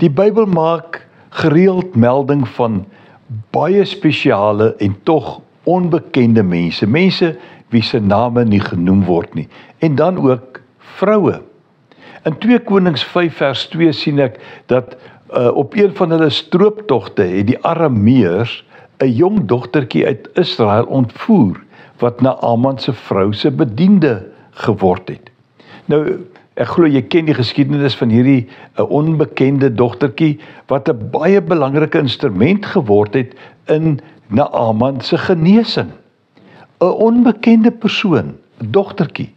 Die Bybel maak gereeld melding van baie spesiale en tog onbekende mense, mense wie se name nie genoem word nie, en dan ook vroue. In 2 Konings 5 vers 2 sien ek dat op een van hulle strooptogte het die Arameërs 'n jong dogtertjie uit Israel ontvoer, wat Naaman se vrou se bediende geword het. Nou, ek glo jy ken die geskiedenis van hierdie onbekende dogtertjie, wat 'n baie belangrike instrument geword het in Naaman se genesing. 'n Onbekende persoon, 'n dogtertjie,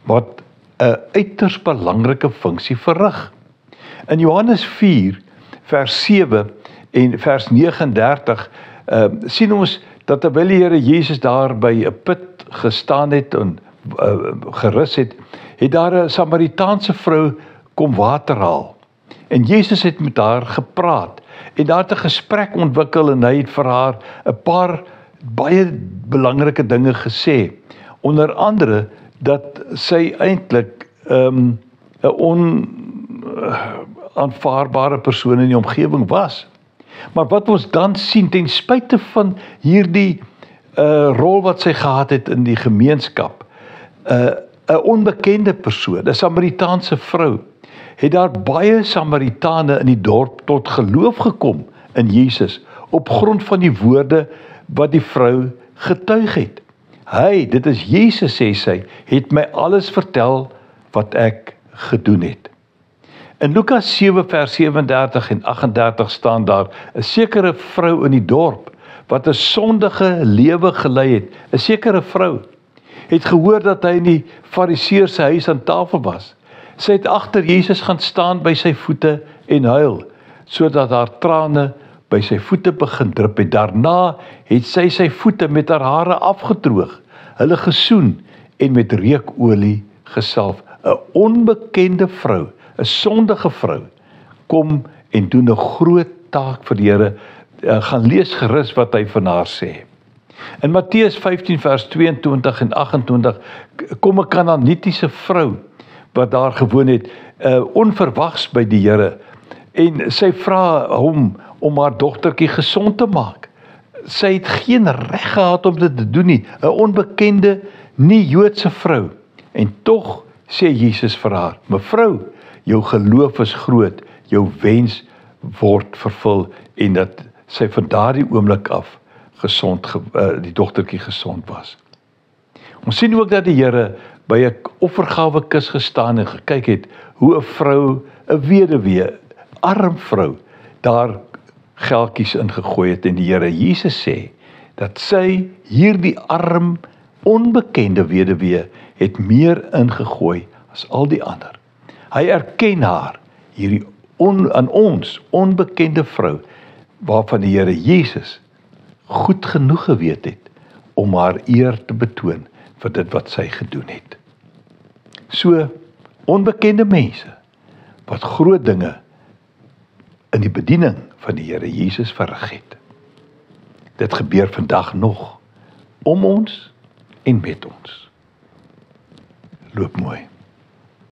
wat 'n uiters belangrike funksie verrig. In Johannes 4, vers 7 en vers 39, sien ons dat terwyl die Here Jesus daar by 'n put gestaan het en gerus het, het daar 'n Samaritaanse vrou kom water haal. En Jesus het met haar gepraat en daar het 'n gesprek ontwikkel en hy het vir haar 'n paar baie belangrike dinge gesê. Onder andere dat sy eintlik 'n onaanvaarbare persoon in die omgewing was. Maar wat ons dan sien, ten spyte van hierdie rol wat sy gehad het in die gemeenskap, 'n onbekende persoon, 'n Samaritaanse vrou, het daar baie Samaritane in die dorp tot geloof gekom in Jesus, op grond van die woorde wat die vrou getuig het. Hy, dit is Jesus, sê sy, het my alles vertel wat ek gedoen het. In Lukas 7 vers 37 en 38 staan daar 'n sekere vrou in die dorp wat 'n sondige lewe gelei het. 'n sekere vrou het gehoor dat hy in die Fariseër se huis aan tafel was. Sy het agter Jesus gaan staan by sy voete en huil, sodat haar trane by sy voete begin drup het. Daarna het sy sy voete met haar hare afgedroog, hulle gesoen en met reukolie gesalf. 'n Onbekende vrou, 'n sondige vrou, kom en doen 'n groot taak vir die Here. Gaan lees gerus wat hy van haar sê. In Matteus 15 vers 22 en 28 kom 'n Kanaanitiese vrou wat daar gewoon het, onverwags by die Here, en sy vra hom om haar dogtertjie gesond te maak. Sy het geen reg gehad om dit te doen nie, 'n onbekende, nie Joodse vrou. En tog sê Jesus vir haar: "Mevrou, jou geloof is groot, jou wens word vervul," en dat sy van daardie oomblik af die dogtertjie gesond was. Ons sien ook dat die Here by 'n offergawe kus gestaan en gekyk het hoe 'n vrou, 'n weduwee, arm vrou, daar geldjies ingegooi het, en die Here Jesus sê dat sy, hierdie arm, onbekende weduwee, het meer ingegooi as al die ander. Hy erken haar, hierdie aan ons onbekende vrou, waarvan die Here Jesus goed genoeg geweet het om haar eer te betoon vir dit wat sy gedoen het. So, onbekende mense wat groot dinge in die bediening van die Here Jesus verrig het. Dit gebeur vandag nog om ons en met ons. Loop mooi.